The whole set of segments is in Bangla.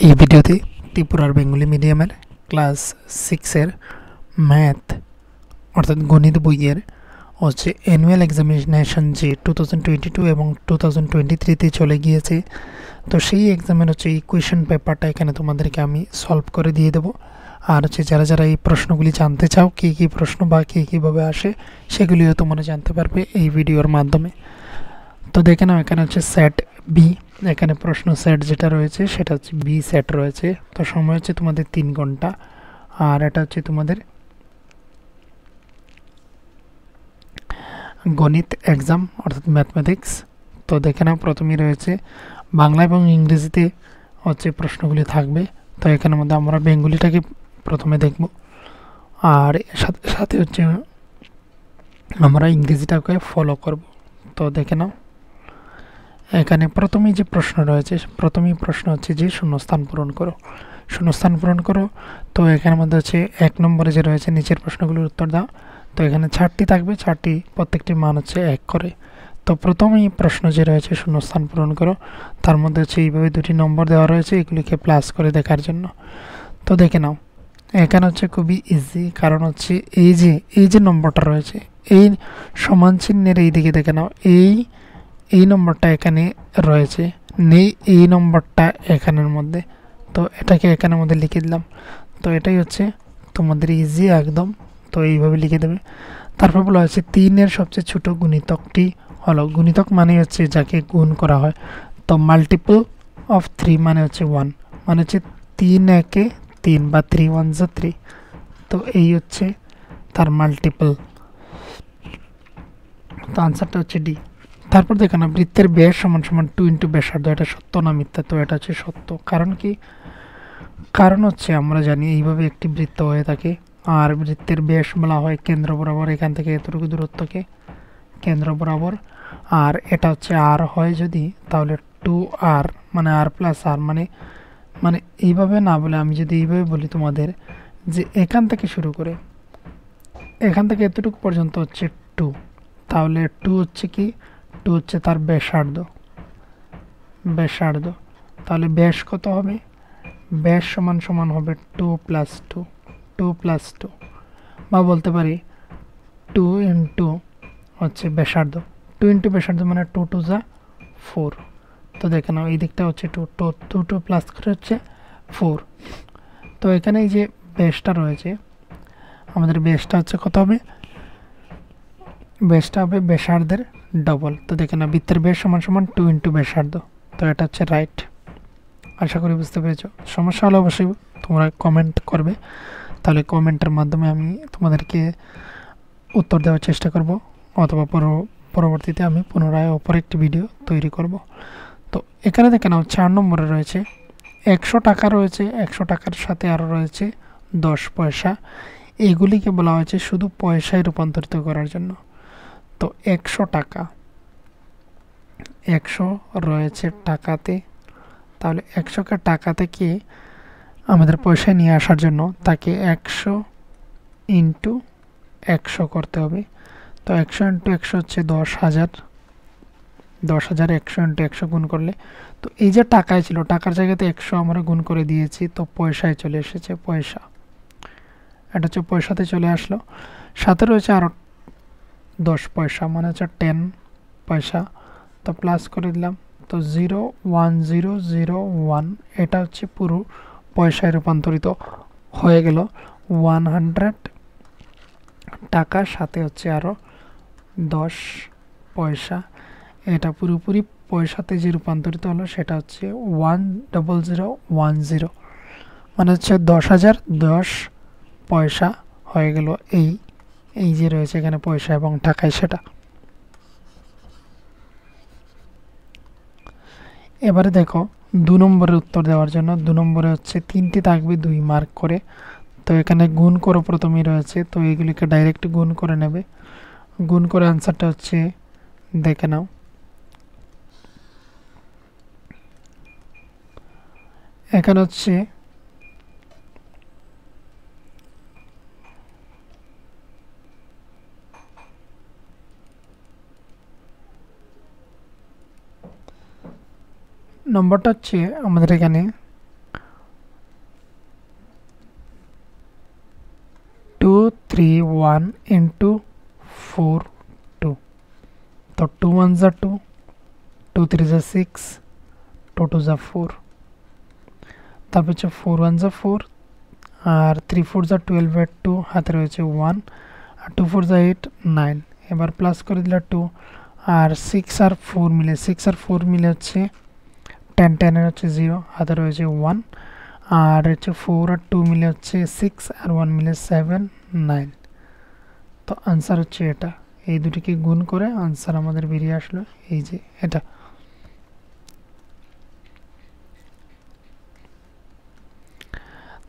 এই ভিডিওতে ত্রিপুরার বেঙ্গলি মিডিয়ামের ক্লাস 6-এর ম্যাথ অর্থাৎ গণিত বইয়ের হচ্ছে অ্যানুয়াল এক্সামিনেশন যে 2022 এবং 2023-তে চলে গিয়েছে, তো সেই এক্সামের হচ্ছে এই কোয়েশ্চেন পেপারটা এখানে তোমাদেরকে আমি সলভ করে দিয়ে দেবো। আর হচ্ছে যারা যারা এই প্রশ্নগুলি জানতে চাও, কী কী প্রশ্ন বা কীভাবে আসে, সেগুলিও তোমরা জানতে পারবে এই ভিডিওর মাধ্যমে। তো দেখে নাও, এখানে হচ্ছে সেট বি, এখানে প্রশ্ন সেট যেটা রয়েছে সেটা হচ্ছে বি সেট রয়েছে। তো সময় হচ্ছে তোমাদের 3 ঘন্টা, আর এটা হচ্ছে তোমাদের গণিত এক্সাম অর্থাৎ ম্যাথমেটিক্স। তো দেখে নাও, প্রথমেই রয়েছে বাংলা এবং ইংরেজিতে হচ্ছে প্রশ্নগুলি থাকবে। তো এখানের মধ্যে আমরা বেঙ্গলিটাকে প্রথমে দেখব, আর সাথে সাথে হচ্ছে আমরা ইংরেজিটাকে ফলো করব। তো দেখে নাও, এখানে প্রথমেই যে প্রশ্ন রয়েছে, প্রথমেই প্রশ্ন হচ্ছে যে শূন্যস্থান পূরণ করো, শূন্যস্থান পূরণ করো। তো এখানের মধ্যে হচ্ছে 1 নম্বরে যে রয়েছে নিচের প্রশ্নগুলোর উত্তর দাও। তো এখানে 4টি থাকবে, 4টি প্রত্যেকটির মান হচ্ছে 1 করে। তো প্রথমেই প্রশ্ন যে রয়েছে শূন্যস্থান পূরণ করো, তার মধ্যে হচ্ছে এইভাবে 2টি নম্বর দেওয়া রয়েছে, এগুলিকে প্লাস করে দেখার জন্য। তো দেখে নাও, এখানে হচ্ছে খুবই ইজি, কারণ হচ্ছে এই যে নম্বরটা রয়েছে, এই সমান চিহ্নের এই দিকে দেখে নাও, এই নম্বরটা এখানে রয়েছে, নেই এই নম্বরটা এখানের মধ্যে। তো এটাকে এখানের মধ্যে লিখে দিলাম। তো এটাই হচ্ছে তোমাদের ইজি একদম। তো এইভাবে লিখে দেবে। তারপর বলা হচ্ছে 3-এর সবচেয়ে ছোট গুণিতকটি হলো, গুণিতক মানে হচ্ছে যাকে গুণ করা হয়। তো মাল্টিপল অফ 3 মানে হচ্ছে 1, মানে হচ্ছে 3 একে 3 বা 3 1 যা 3। তো এই হচ্ছে তার মাল্টিপল। তো আনসারটা হচ্ছে ডি। তারপর দেখো না, বৃত্তের ব্যাস সমান সমান 2 ইন্টু ব্যাসার্ধ, এটা সত্য না মিথ্যা? তো এটা হচ্ছে সত্য। কারণ কি? কারণ হচ্ছে আমরা জানি এইভাবে একটি বৃত্ত হয়ে থাকে, আর বৃত্তের ব্যাস বলা হয় কেন্দ্র বরাবর, এখান থেকে এতটুকু দূরত্বকে কেন্দ্র বরাবর। আর এটা হচ্ছে আর হয় যদি, তাহলে 2r মানে r প্লাস আর, মানে মানে এইভাবে না বলে আমি যদি এইভাবে বলি তোমাদের, যে এখান থেকে শুরু করে এখান থেকে এতটুকু পর্যন্ত হচ্ছে 2, তাহলে 2 হচ্ছে কি, 2 হচ্ছে তার ব্যাসার্ধ। তাহলে ব্যাস কত হবে? ব্যাস সমান সমান হবে 2 প্লাস 2, 2 প্লাস 2, বা বলতে পারি 2 ইন্টু হচ্ছে ব্যাসার্ধ। 2 ইন্টু ব্যাসার্ধ মানে 2 2 যা 4। তো দেখে নাও, এই দিকটা হচ্ছে 2 প্লাস করে হচ্ছে 4। তো এখানে এই যে ব্যাসটা রয়েছে, আমাদের ব্যাসটা হচ্ছে কত হবে? ব্যাসটা হবে ব্যাসার্ধের ডবল। তো দেখে নাও, বৃত্তের ব্যাস সমান সমান 2 ইন্টু ব্যাসার্ধ। তো এটা হচ্ছে রাইট। আশা করি বুঝতে পেরেছো। সমস্যা হলে অবশ্যই তোমরা কমেন্ট করবে, তাহলে কমেন্টের মাধ্যমে আমি তোমাদেরকে উত্তর দেওয়ার চেষ্টা করব, অথবা পরবর্তীতে আমি পুনরায় অপর একটি ভিডিও তৈরি করব। তো এখানে দেখে নাও, 4 নম্বরে রয়েছে 100 টাকা রয়েছে, 100 টাকার সাথে আরও রয়েছে 10 পয়সা। এগুলিকে বলা হয়েছে শুধু পয়সায় রূপান্তরিত করার জন্য। তো 100 টাকা, 100 রয়েছে টাকাতে, তাহলে 100কে টাকা থেকে আমাদের পয়সায় নিয়ে আসার জন্য তাকে 100 ইন্টু 100 করতে হবে। তো 100 ইন্টু 100 হচ্ছে 10,000, 10,000 100 ইন্টু 100 গুণ করলে, তো এই যে টাকায় ছিল, টাকার জায়গাতে 100 আমরা গুণ করে দিয়েছি, তো পয়সায় চলে এসেছে, পয়সা। এটা হচ্ছে পয়সাতে চলে আসলো। সাথে রয়েছে আরও 10 পয়সা, মানে হচ্ছে 10 পয়সা। তো প্লাস করে দিলাম। তো 01001, এটা হচ্ছে পুরো পয়সায় রূপান্তরিত হয়ে গেল। 100 টাকা সাথে হচ্ছে আরও 10 পয়সা, এটা পুরোপুরি পয়সাতে যে রূপান্তরিত হলো সেটা হচ্ছে 10010, মানে হচ্ছে 10,010 পয়সা হয়ে গেল। এই যে রয়েছে এখানে পয়সা এবং টাকায় সেটা। এবারে দেখো, 2 নম্বরের উত্তর দেওয়ার জন্য 2 নম্বরে হচ্ছে 3টি থাকবে 2 মার্ক করে। তো এখানে গুণ করো প্রথমেই রয়েছে, তো এইগুলিকে ডাইরেক্ট গুণ করে নেবে। গুণ করে আনসারটা হচ্ছে, দেখে নাও, এখানে হচ্ছে নম্বরটা হচ্ছে আমাদের এখানে 3 1 into 4 2, তো 2 1s are 2, 2 3s are 6, 2 2s are 4, তারপর হচ্ছে 4 1s are 4 R 3 4s are 12 এর 2 হাতে রয়েছে 1 আর 2 4s are 8 9, এবার প্লাস করে দিলে 2 আর 6 আর 4 মিলে 6 আর 4 মিলে হচ্ছে 10 10 এর হচ্ছে 0 হাতে রয়েছে 1 আর হচ্ছে 4 আর 2 মিলে হচ্ছে 6 আর 1 মিলে 7 9, তো आंसर হচ্ছে এটা। এই দুটিকে গুণ করে आंसर আমাদের বেরিয়ে আসলো এই যে এটা।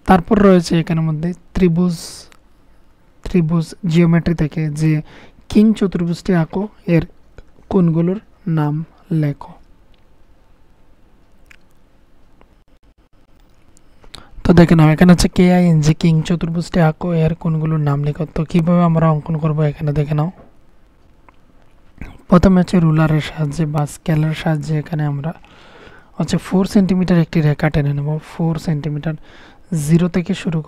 তারপর রয়েছে এখানের মধ্যে ত্রিভুজ জিওমেট্রি থেকে যে কিং চতুর্ভুজটি আঁকো এর কোণগুলোর নাম লেখো। তো দেখে নাও এখানে হচ্ছে KING কিং চতুর্ভুজটি আঁকো এর কোণগুলোর নাম লেখো। তো কিভাবে আমরা অঙ্কন করব এখানে দেখে নাও। প্রথমে হচ্ছে রুলারের সাহায্যে বা স্কেলের সাহায্যে এখানে আমরা হচ্ছে 4 সেন্টিমিটার একটি রেখা টেনে নেব। 4 সেন্টিমিটার 0 থেকে শুরু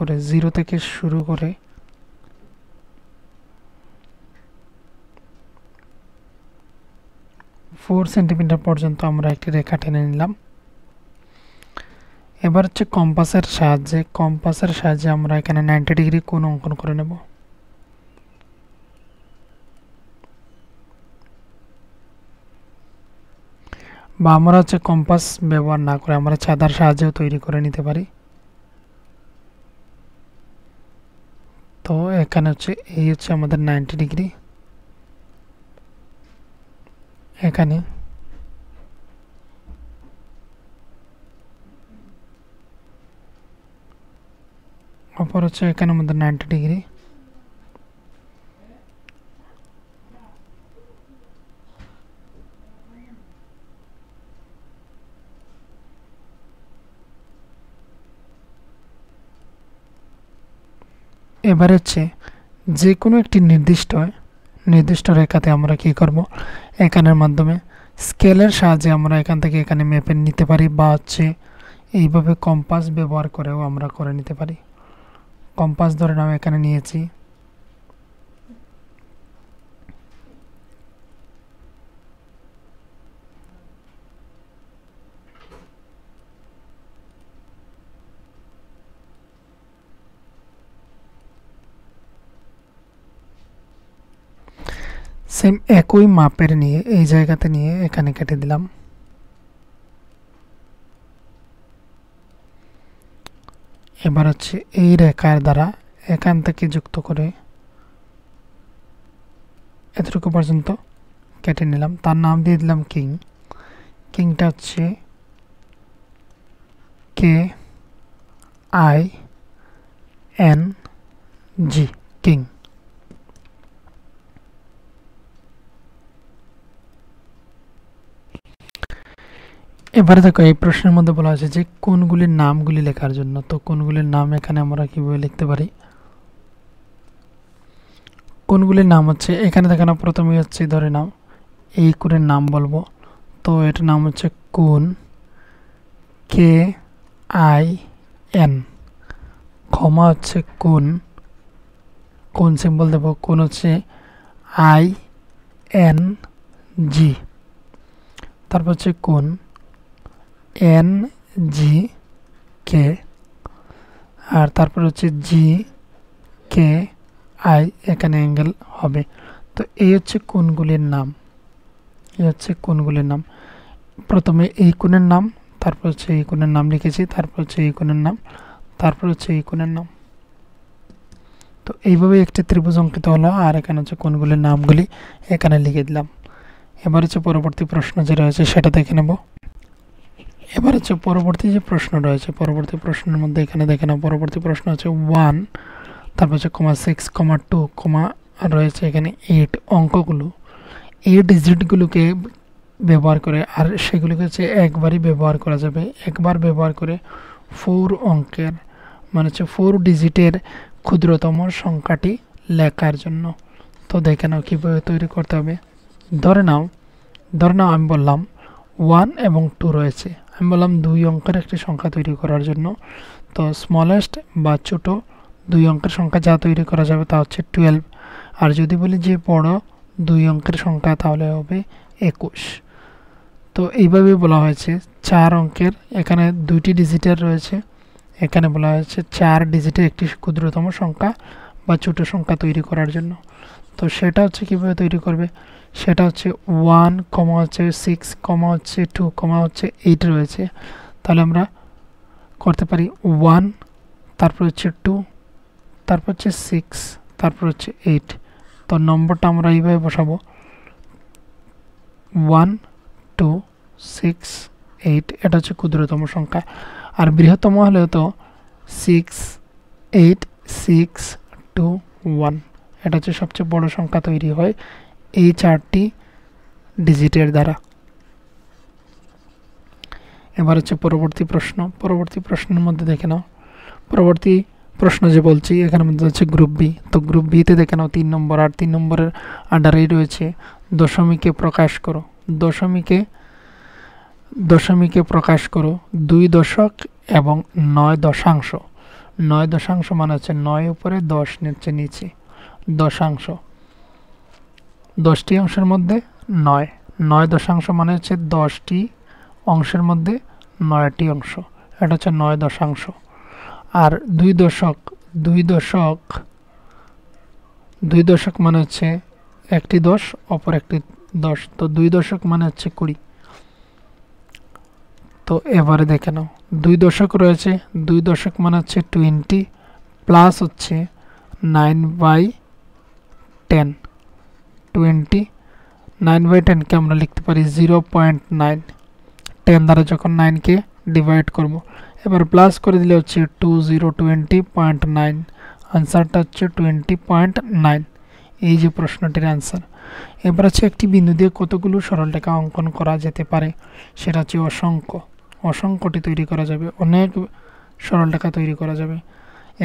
করে 4 সেন্টিমিটার পর্যন্ত আমরা একটি রেখা টেনে নিলাম। এবার হচ্ছে কম্পাসের সাহায্যে আমরা এখানে 90 ডিগ্রি কোণ অঙ্কন করে নেব। বা আমরা হচ্ছে কম্পাস ব্যবহার না করে আমরা চাঁদার সাহায্যেও তৈরি করে নিতে পারি। তো এখানে হচ্ছে এই হচ্ছে আমাদের 90 ডিগ্রি। এখানে অপর হচ্ছে এখানে আমাদের 90 ডিগ্রি। এবার হচ্ছে যে কোনো একটি নির্দিষ্ট রেখাতে আমরা কি করব, এখানের মাধ্যমে স্কেলের সাহায্যে আমরা এখান থেকে এখানে মেপে নিতে পারি বা হচ্ছে এইভাবে কম্পাস ব্যবহার করেও আমরা করে নিতে পারি। কম্পাস ধরে নাও এখানে নিয়েছি, সেম একই মাপের নিয়ে এই জায়গাতে নিয়ে এখানে কেটে দিলাম। এবার হচ্ছে এই রেখার দ্বারা এখান থেকে যুক্ত করে এতটুকু পর্যন্ত কেটে নিলাম। তার নাম দিয়ে দিলাম কিং। কিংটা হচ্ছে KING কিং। এবারে দেখো এই প্রশ্নের মধ্যে বলা হয়েছে যে কোনগুলির নামগুলি লেখার জন্য। তো কোনগুলির নাম এখানে আমরা কিভাবে লিখতে পারি, কোনগুলির নাম হচ্ছে এখানে দেখানো প্রথমে হচ্ছে ধরে নাও এই কোণের নাম বলবো। তো এটার নাম হচ্ছে কোণ KIN, ক্ষমা হচ্ছে কোণ সিম্বল দেব, কোণ হচ্ছে ING, তারপর হচ্ছে কোণ NGK, আর তারপর হচ্ছে GKI, এখানে অ্যাঙ্গেল হবে। তো এই হচ্ছে কোণগুলির নাম, প্রথমে এই কোণের নাম, তারপর হচ্ছে এই কোণের নাম লিখেছি, তারপর হচ্ছে এই কোণের নাম, তারপর হচ্ছে এই কোণের নাম। তো এইভাবে একটি ত্রিভুজ অঙ্কিত হলো আর এখানে হচ্ছে কোণগুলির নামগুলি এখানে লিখে দিলাম। এবার হচ্ছে পরবর্তী প্রশ্ন যে রয়েছে সেটা দেখে নেব। এবার হচ্ছে পরবর্তী যে প্রশ্ন রয়েছে, পরবর্তী প্রশ্নের মধ্যে এখানে দেখে নাও। পরবর্তী প্রশ্ন হচ্ছে 1, তারপর হচ্ছে 6, 2, রয়েছে এখানে 8 অঙ্কগুলো, এই ডিজিটগুলোকে ব্যবহার করে, আর সেগুলোকে হচ্ছে একবারই ব্যবহার করা যাবে। একবার ব্যবহার করে 4 অঙ্কের মানে হচ্ছে 4 ডিজিটের ক্ষুদ্রতম সংখ্যাটি লেখার জন্য। তো দেখে নাও কীভাবে তৈরি করতে হবে। ধরে নাও আমি বললাম 1 এবং 2 রয়েছে, আমি বললাম 2 অঙ্কের একটি সংখ্যা তৈরি করার জন্য। তো স্মলেস্ট বা ছোট 2 অঙ্কের সংখ্যা যা তৈরি করা যাবে তা হচ্ছে 12। আর যদি বলি যে বড় 2 অঙ্কের সংখ্যা তাহলে হবে 21। তো এইভাবে বলা হয়েছে 4 অঙ্কের, এখানে 2টি ডিজিটের রয়েছে, এখানে বলা হয়েছে 4 ডিজিটের একটি ক্ষুদ্রতম সংখ্যা বা ছোট সংখ্যা তৈরি করার জন্য। তো সেটা হচ্ছে কীভাবে তৈরি করবে, সেটা হচ্ছে 1, হচ্ছে 6, হচ্ছে 2, হচ্ছে 8 রয়েছে। তাহলে আমরা করতে পারি 1, তারপর হচ্ছে 2, তারপর হচ্ছে 6, তারপর হচ্ছে 8। তো নম্বরটা আমরা এইভাবে বসাবো 1, 2, 6, 8। এটা হচ্ছে ক্ষুদ্রতম সংখ্যা। আর বৃহত্তম হলেও তো 6, 8, 6, 2, 1। এটা হচ্ছে সবচেয়ে বড় সংখ্যা তৈরি হয় এই 4টি ডিজিটের দ্বারা। এবার হচ্ছে পরবর্তী প্রশ্ন। পরবর্তী প্রশ্নের মধ্যে দেখে নাও, পরবর্তী প্রশ্ন যে বলছি এখানের মধ্যে হচ্ছে গ্রুপ বি। তো গ্রুপ বিতে দেখে নাও 3 নম্বর, আর 3 নম্বরের আন্ডারেই রয়েছে দশমিকে প্রকাশ করো। দশমিকে প্রকাশ করো 2 দশক এবং 9 দশাংশ। 9 দশাংশ মানে হচ্ছে 9 উপরে 10 নিচে দশাংশ। 10টি অংশের মধ্যে 9। 9 দশাংশ মানে হচ্ছে 10টি অংশের মধ্যে 9টি অংশ। এটা হচ্ছে 9 দশাংশ। আর 2 দশক মানে হচ্ছে একটি 10 অপর একটি 10। তো 2 দশক মানে হচ্ছে 20। তো এবারে দেখে নাও 2 দশক রয়েছে, 2 দশক মানে হচ্ছে 20 প্লাস হচ্ছে 9/10। 20 9/10 কে আমরা লিখতে পারি 0.9। 10 দ্বারা যখন 9কে ডিভাইড করব, এবার প্লাস করে দিলে হচ্ছে 2020.9। আনসারটা হচ্ছে 20.9। এই যে প্রশ্নটির আনসার। এবার হচ্ছে একটি বিন্দু দিয়ে কতগুলো সরলরেখা অঙ্কন করা যেতে পারে, সেটা হচ্ছে অসংখ্য। অসংখ্যটি তৈরি করা যাবে, অনেক সরলরেখা তৈরি করা যাবে।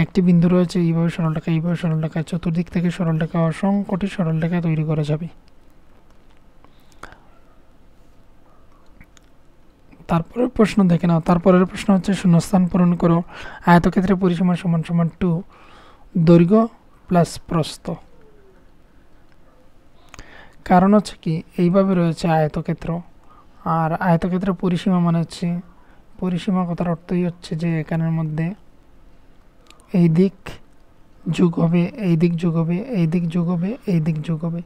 একটি বিন্দু রয়েছে, এইভাবে সরলরেখা, এইভাবে সরলরেখা, চতুর্দিক থেকে সরলরেখা, অসংখ্যটি সরলরেখা তৈরি করা যাবে। তারপরের প্রশ্ন দেখে নাও। তারপরের প্রশ্ন হচ্ছে শূন্যস্থান পূরণ করো। আয়তক্ষেত্রের পরিসীমা সমান সমান 2 দৈর্ঘ্য প্লাস প্রস্থ। কারণ হচ্ছে কি এইভাবে রয়েছে আয়তক্ষেত্র, আর আয়তক্ষেত্রের পরিসীমা মানে হচ্ছে, পরিসীমা কথার অর্থই হচ্ছে যে এখানের মধ্যে এই দিক যোগ হবে, এই দিক যোগ হবে, এই দিক যোগ হবে, এই দিক যোগ হবে।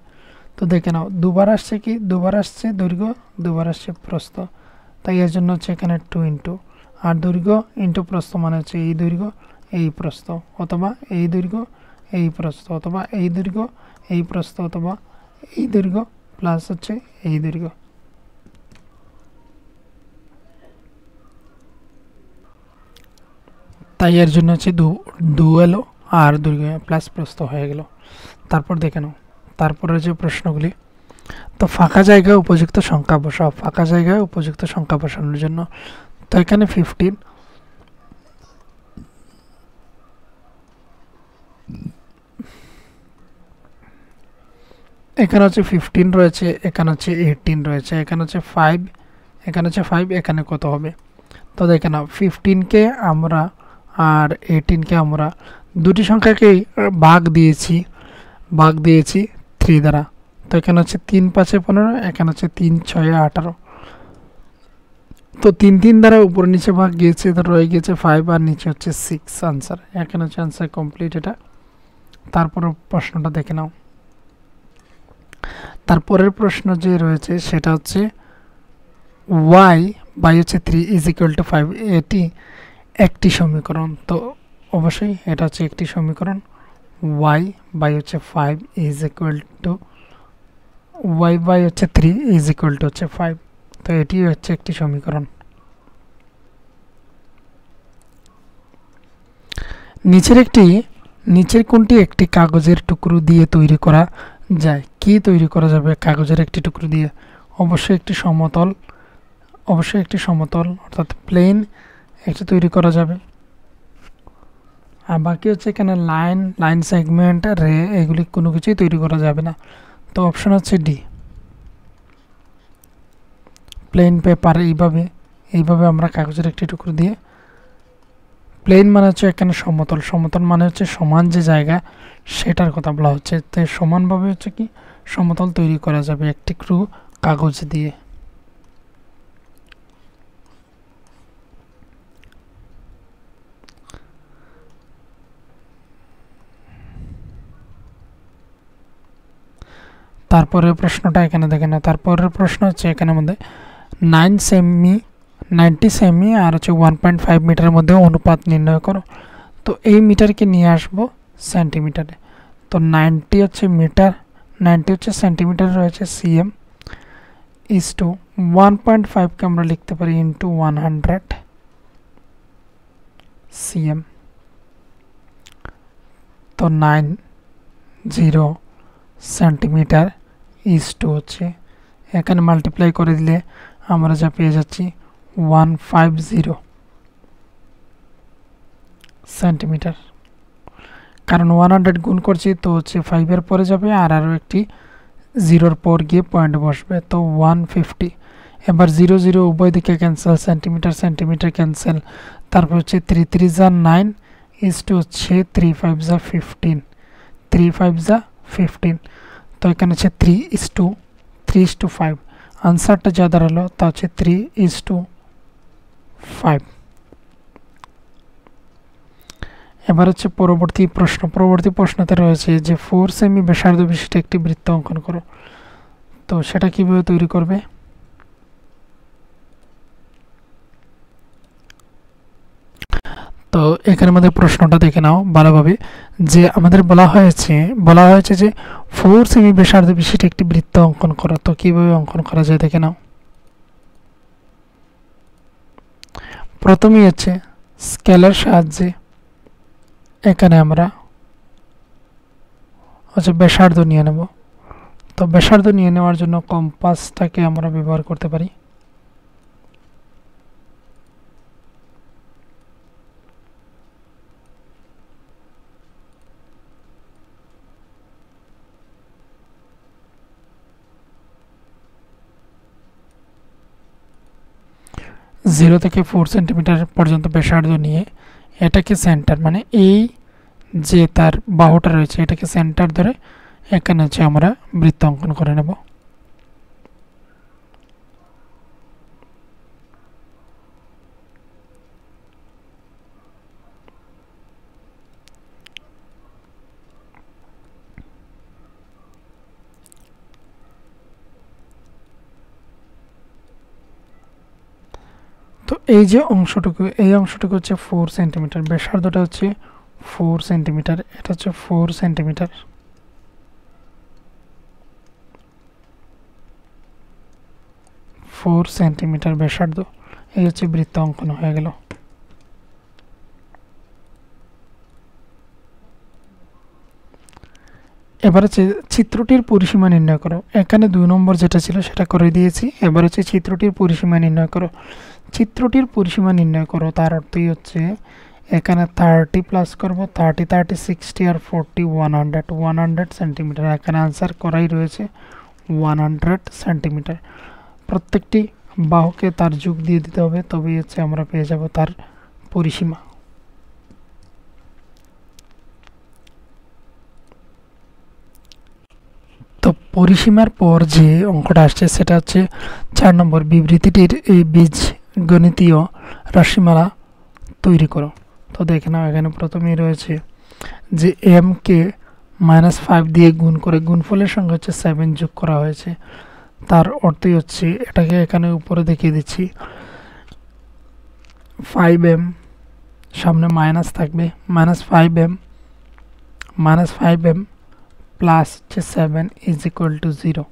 তো দেখে নাও দুবার আসছে কি, দুবার আসছে দৈর্ঘ্য, দুবার আসছে প্রস্থ। তাই এর জন্য হচ্ছে এখানে 2 ইন্টু, আর দৈর্ঘ্য ইন্টু প্রস্থ মানে হচ্ছে এই দৈর্ঘ্য এই প্রস্থ, অথবা এই দৈর্ঘ্য এই প্রস্থ, অথবা এই দৈর্ঘ্য এই প্রস্থ, অথবা এই দৈর্ঘ্য প্লাস হচ্ছে এই দৈর্ঘ্য। তাই এর জন্য হচ্ছে 2 এলো আর দৈর্ঘ্য প্লাস প্রস্থ হয়ে গেল। তারপর দেখে নাও তারপরে যে প্রশ্নগুলি। তো ফাঁকা জায়গায় উপযুক্ত সংখ্যা বসাও। ফাঁকা জায়গায় উপযুক্ত সংখ্যা বসানোর জন্য তো এখানে 15, এখানে হচ্ছে 15 রয়েছে, এখানে হচ্ছে 18 রয়েছে, এখানে হচ্ছে 5, এখানে হচ্ছে 5, এখানে কত হবে। তো দেখে নাও 15কে আমরা আর 18কে আমরা দুটি সংখ্যাকেই ভাগ দিয়েছি 3 দ্বারা। তো এখানে হচ্ছে 3 5 15, এখানে হচ্ছে 3 6 18। তো 3 দ্বারা উপর নিচে ভাগ গিয়েছে, তো রয়ে গিয়েছে 5 আর নিচে হচ্ছে 6 আনসার। এখানে হচ্ছে আনসার কমপ্লিট এটা। তারপর প্রশ্নটা দেখে নাও। তারপরের প্রশ্ন যে রয়েছে সেটা হচ্ছে y বাই হচ্ছে 3 ইজ ইকুয়াল টু 5। এটি একটি সমীকরণ। তো অবশ্যই এটা হচ্ছে একটি সমীকরণ। y বাই হচ্ছে 5 is equal to y by হচ্ছে 3 ইজ ইকুয়াল টু হচ্ছে 5। তো এটি হচ্ছে একটি সমীকরণ। নিচের কোনটি একটি কাগজের টুকরো দিয়ে তৈরি করা যায়? কি তৈরি করা যাবে কাগজের একটি টুকরো দিয়ে? অবশ্যই একটি সমতল অর্থাৎ প্লেন একটা তৈরি করা যাবে। আর বাকি হচ্ছে এখানে লাইন সেগমেন্ট, রে, এগুলি কোনো কিছুই তৈরি করা যাবে না। তো অপশন হচ্ছে ডি, প্লেন পেপার। এইভাবে আমরা কাগজের একটি টুকরো দিয়ে প্লেন মানে হচ্ছে এখানে সমতল, সমতল মানে হচ্ছে সমান যে জায়গা সেটার কথা বলা হচ্ছে। তো সমানভাবে হচ্ছে কি সমতল তৈরি করা যাবে একটি কাগজ দিয়ে। তারপরের প্রশ্নটা এখানে দেখেন না, তারপরের প্রশ্ন হচ্ছে এখানে মধ্যে 90 সেমি আর হচ্ছে 1.5 মিটারের মধ্যে অনুপাত নির্ণয় করো। তো এই মিটারকে নিয়ে আসবো সেন্টিমিটারে। তো 90 হচ্ছে মিটার, 90 হচ্ছে সেন্টিমিটার রয়েছে সিএম, ইজ টু 1.5কে আমরা লিখতে পারি ইন্টু 100 সিএম। তো 90 সেন্টিমিটার ইজ টু হচ্ছে এখানে মাল্টিপ্লাই করে দিলে আমরা যা পেয়ে যাচ্ছি 150 সেন্টিমিটার। কারণ 100 গুণ করছি তো হচ্ছে 5-এর পরে যাবে আর আরও একটি 0-র পর গিয়ে পয়েন্ট বসবে, তো 150। এবার 0 0 উভয় দিকে ক্যান্সেল, সেন্টিমিটার সেন্টিমিটার ক্যান্সেল। তারপর হচ্ছে 3 3 যা 9 ইজ টু হচ্ছে 3 5 যা 15, 3 5 যা 15। তো এখানে হচ্ছে 3:5। আনসারটা যা দাঁড়ালো তা হচ্ছে 3:5। এবার হচ্ছে পরবর্তী প্রশ্নতে রয়েছে যে 4 সেমি ব্যাসার্ধ বিশিষ্ট একটি বৃত্ত অঙ্কন করো। তো সেটা কিভাবে তৈরি করবে? তো এখানে আমাদের প্রশ্নটা দেখে নাও ভালোভাবে, যে আমাদের বলা হয়েছে যে 4 সেমি ব্যাসার্ধ বিশিষ্ট একটি বৃত্ত অঙ্কন করো। তো কিভাবে অঙ্কন করা যায় দেখে নাও। প্রথমেই হচ্ছে স্কেলের সাহায্যে এখানে আমরা হচ্ছে ব্যাসার্ধ নিয়ে নেব। তো ব্যাসার্ধ নিয়ে নেওয়ার জন্য কম্পাসটাকে আমরা ব্যবহার করতে পারি। জিরো থেকে 4 সেন্টিমিটার পর্যন্ত ব্যাসার্ধ নিয়ে এটাকে সেন্টার, মানে এই যে তার বাহুটা রয়েছে এটাকে সেন্টার ধরে এখানে হচ্ছে আমরা বৃত্ত অঙ্কন করে নেব। তো এই যে অংশটুকু, এই অংশটুকু হচ্ছে 4 সেন্টিমিটার, ব্যাসার্ধটা হচ্ছে 4 সেন্টিমিটার, এটা হচ্ছে 4 সেন্টিমিটার। ব্যাসার্ধ, এই হচ্ছে বৃত্ত অঙ্কন হয়ে গেল। এবার হচ্ছে চিত্রটির পরিসীমা নির্ণয় করো। এখানে 2 নম্বর যেটা ছিল সেটা করে দিয়েছি। এবার হচ্ছে চিত্রটির পরিসীমা নির্ণয় করো। চিত্রটির পরিসীমা নির্ণয় করো তার অর্থই হচ্ছে এখানে 30 প্লাস করব, 30 30 60 আর 40 100 সেন্টিমিটার। এখানে আনসার করাই রয়েছে 100 সেন্টিমিটার। প্রত্যেকটি বাহুকে তার যোগ দিয়ে দিতে হবে, তবেই হচ্ছে আমরা পেয়ে যাব তার পরিসীমা। তো পরিসীমার পর যে অঙ্কটা আসছে সেটা হচ্ছে 4 নম্বর, বিবৃতিটির এই বীজগণিতীয় রাশিমালা তৈরি করো। তো দেখে নাও এখানে প্রথমেই রয়েছে যে m কে -5 দিয়ে গুণ করে গুণফলের সঙ্গে হচ্ছে 7 যোগ করা হয়েছে। তার অর্থই হচ্ছে এটাকে এখানে উপরে দেখিয়ে দিচ্ছি, 5m সামনে মাইনাস থাকবে, -5m প্লাস হচ্ছে 7 ইজ ইকুয়াল টু 0।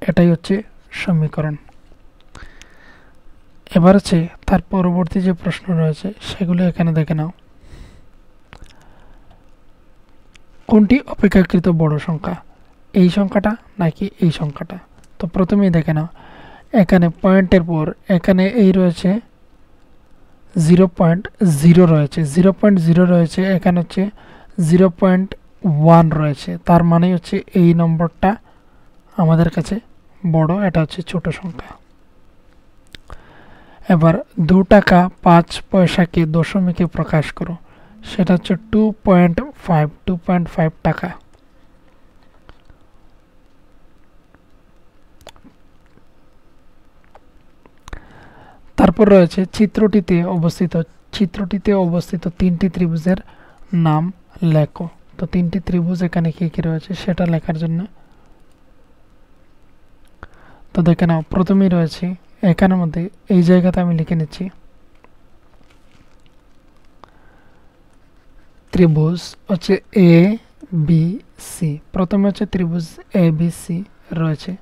এটাই হচ্ছে সমীকরণ। এবার হচ্ছে তার পরবর্তী যে প্রশ্ন রয়েছে সেগুলো এখানে দেখে নাও। কোনটি অপেক্ষাকৃত বড় সংখ্যা, এই সংখ্যাটা নাকি এই সংখ্যাটা? তো প্রথমেই দেখে নাও এখানে পয়েন্টের পর এখানে এই রয়েছে 0.0 রয়েছে, 0.0 রয়েছে, এখানে হচ্ছে 0.1 রয়েছে। তার মানে হচ্ছে এই নম্বরটা আমাদের কাছে বড়, এটা হচ্ছে ছোট সংখ্যা। এবার 2 টাকা 5 পয়সাকে দশমিকে প্রকাশ করো, সেটা হচ্ছে 2.5 টাকা। তারপর রয়েছে চিত্রটিতে অবস্থিত 3টি ত্রিভুজের নাম লেখো। তো 3টি ত্রিভুজ এখানে কি কি রয়েছে সেটা লেখার জন্য তো দেখে নাও, প্রথমেই রয়েছে এখানের মধ্যে এই জায়গাতে আমি লিখে নিচ্ছি ত্রিভুজ হচ্ছে এ বি সি। প্রথমে হচ্ছে ত্রিভুজ এ বি সি রয়েছে,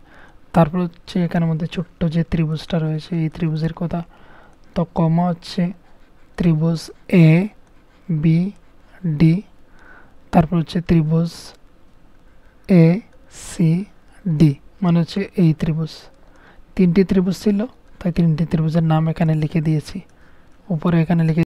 তারপর হচ্ছে এখানের মধ্যে ছোট্ট যে ত্রিভুজটা রয়েছে এই ত্রিভুজের কথা। তো কমা হচ্ছে ত্রিভুজ এ বি ডি, তারপর হচ্ছে ত্রিভুজ এ সি ডি, মানে হচ্ছে এই ত্রিভুজ। 3টি ত্রিভুজ ছিল, তাই 3টি ত্রিভুজের নাম এখানে লিখে দিয়েছি, উপরে এখানে লিখে